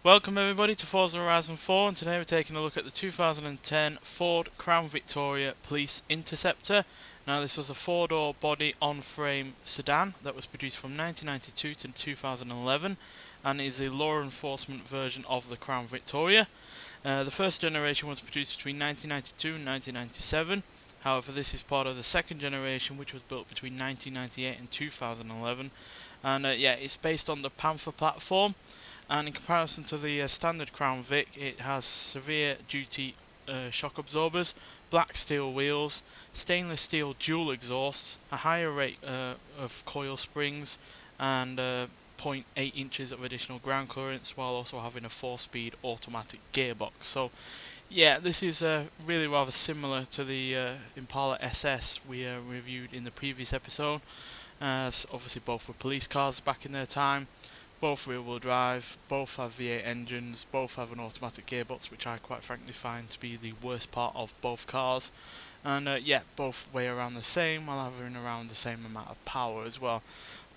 Welcome everybody to Forza Horizon 4, and today we're taking a look at the 2010 Ford Crown Victoria Police Interceptor. Now this was a four-door body on-frame sedan that was produced from 1992 to 2011 and is a law enforcement version of the Crown Victoria. The first generation was produced between 1992 and 1997. However, this is part of the second generation, which was built between 1998 and 2011. And it's based on the Panther platform. And in comparison to the standard Crown Vic, it has severe duty shock absorbers, black steel wheels, stainless steel dual exhausts, a higher rate of coil springs, and zero point 0.8 inches of additional ground clearance, while also having a 4-speed automatic gearbox. So yeah, this is really rather similar to the Impala SS we reviewed in the previous episode, as obviously both were police cars back in their time. Both rear-wheel drive, both have V8 engines, both have an automatic gearbox, which I quite frankly find to be the worst part of both cars. And both weigh around the same, while having around the same amount of power as well.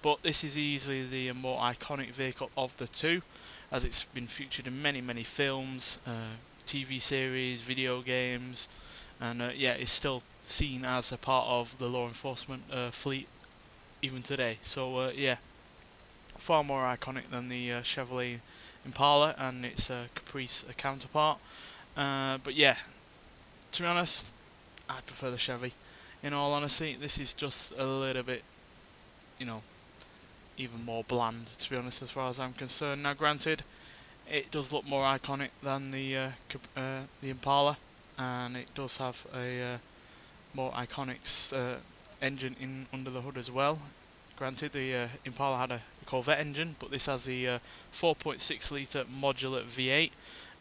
But this is easily the more iconic vehicle of the two, as it's been featured in many films, TV series, video games, and it's still seen as a part of the law enforcement fleet even today. So far more iconic than the Chevrolet Impala and its Caprice counterpart. But yeah, to be honest, I prefer the Chevy. In all honesty, this is just a little bit, even more bland, to be honest, as far as I'm concerned. Now, granted, it does look more iconic than the Impala, and it does have a more iconic engine in under the hood as well. Granted, the Impala had a Corvette engine, but this has the 4.6 litre modular V8,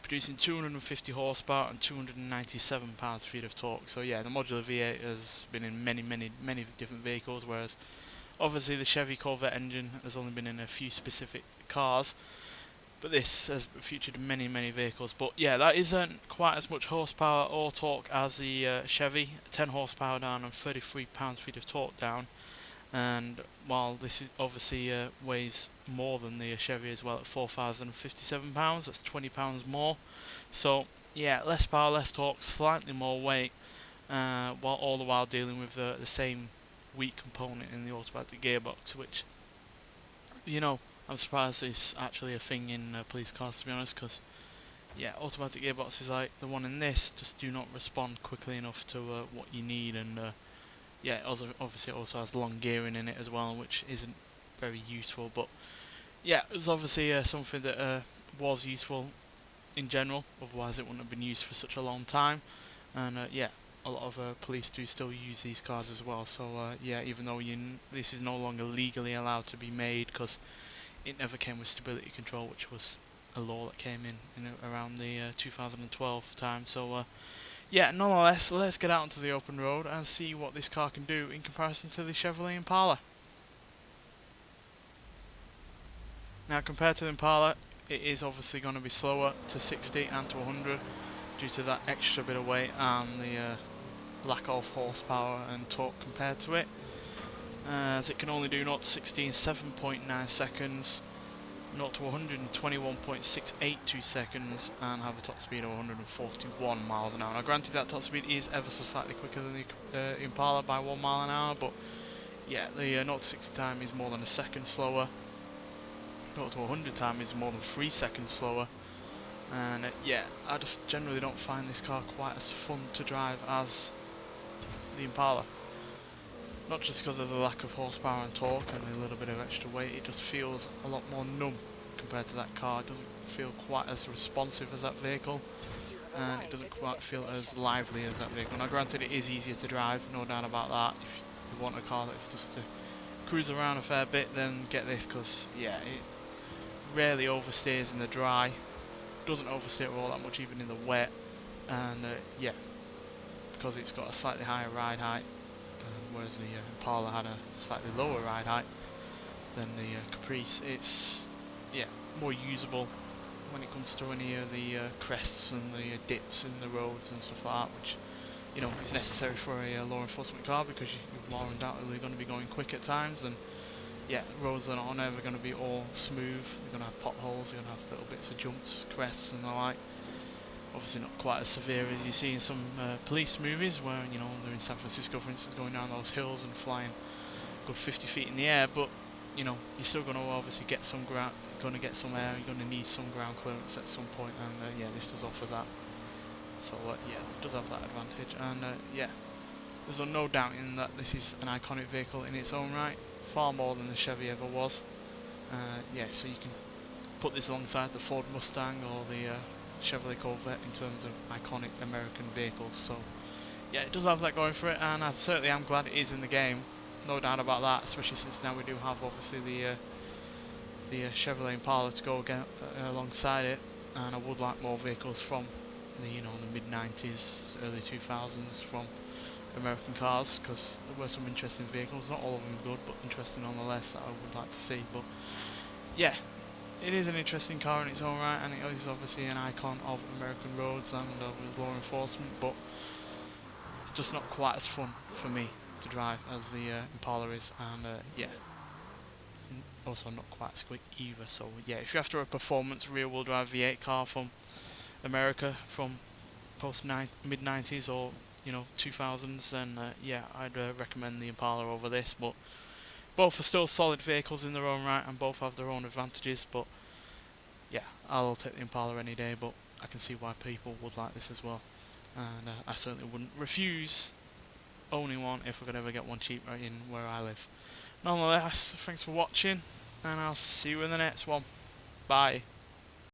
producing 250 horsepower and 297 pounds-feet of torque. So yeah, the modular V8 has been in many different vehicles, whereas obviously the Chevy Corvette engine has only been in a few specific cars. But this has featured in many vehicles. But yeah, that isn't quite as much horsepower or torque as the Chevy. 10 horsepower down and 33 pounds-feet of torque down. And while this is obviously weighs more than the Chevy as well at 4,057 pounds, that's 20 pounds more. So yeah, less power, less torque, slightly more weight, while all the while dealing with the same weak component in the automatic gearbox, which I'm surprised is actually a thing in police cars, to be honest, because yeah, automatic gearboxes like the one in this just do not respond quickly enough to what you need, and obviously it also has long gearing in it as well, which isn't very useful. But yeah, it was obviously something that was useful in general, otherwise it wouldn't have been used for such a long time. And a lot of police do still use these cars as well. So even though this is no longer legally allowed to be made, because it never came with stability control, which was a law that came in around the 2012 time. So nonetheless, let's get out onto the open road and see what this car can do in comparison to the Chevrolet Impala. Now, compared to the Impala, it is obviously going to be slower to 60 and to 100 due to that extra bit of weight and the lack of horsepower and torque compared to it, as it can only do 0 to 60 in 7.9 seconds, 0 to 100 in 21.682 seconds, and have a top speed of 141 miles an hour. Now granted, that top speed is ever so slightly quicker than the Impala by 1 mile an hour, but yeah, the 0 to 60 time is more than a second slower, 0 to 100 time is more than 3 seconds slower, and I just generally don't find this car quite as fun to drive as the Impala. Not just because of the lack of horsepower and torque and a little bit of extra weight, it just feels a lot more numb compared to that car. It doesn't feel quite as responsive as that vehicle, and it doesn't quite feel as lively as that vehicle. Now granted, it is easier to drive, no doubt about that. If you want a car that's just to cruise around a fair bit, then get this, because it rarely oversteers in the dry, doesn't oversteer all that much even in the wet, and because it's got a slightly higher ride height, whereas the Impala had a slightly lower ride height than the Caprice, it's more usable when it comes to any of the crests and the dips in the roads and stuff like that, which is necessary for a law enforcement car, because you're more undoubtedly going to be going quick at times, and yeah, roads are not never going to be all smooth. They're going to have potholes, they're going to have little bits of jumps, crests and the like. Obviously not quite as severe as you see in some police movies where, you know, they're in San Francisco, for instance, going down those hills and flying a good 50 feet in the air, but, you know, you're still going to obviously get some ground, going to get some air, you're going to need some ground clearance at some point, and yeah, this does offer that. So yeah, it does have that advantage, and yeah, there's no doubting that this is an iconic vehicle in its own right, far more than the Chevy ever was. Yeah, so you can put this alongside the Ford Mustang or the Chevrolet Corvette in terms of iconic American vehicles. So yeah, it does have that going for it, and I certainly am glad it is in the game. No doubt about that, especially since now we do have obviously the Chevrolet Impala to go again, alongside it, and I would like more vehicles from the, you know, the mid 90s, early 2000s from American cars, because there were some interesting vehicles, not all of them good, but interesting nonetheless, that I would like to see. But yeah, it is an interesting car in its own right, and it is obviously an icon of American roads and of law enforcement, but it's just not quite as fun for me to drive as the Impala is, and yeah, also not quite as quick either. So yeah, if you're after a performance rear-wheel drive V8 car from America from mid 90s or, you know, 2000s, then yeah, I'd recommend the Impala over this. But both are still solid vehicles in their own right, and both have their own advantages. But yeah, I'll take the Impala any day, but I can see why people would like this as well, and I certainly wouldn't refuse owning one if I could ever get one cheaper in where I live. Nonetheless, thanks for watching, and I'll see you in the next one. Bye.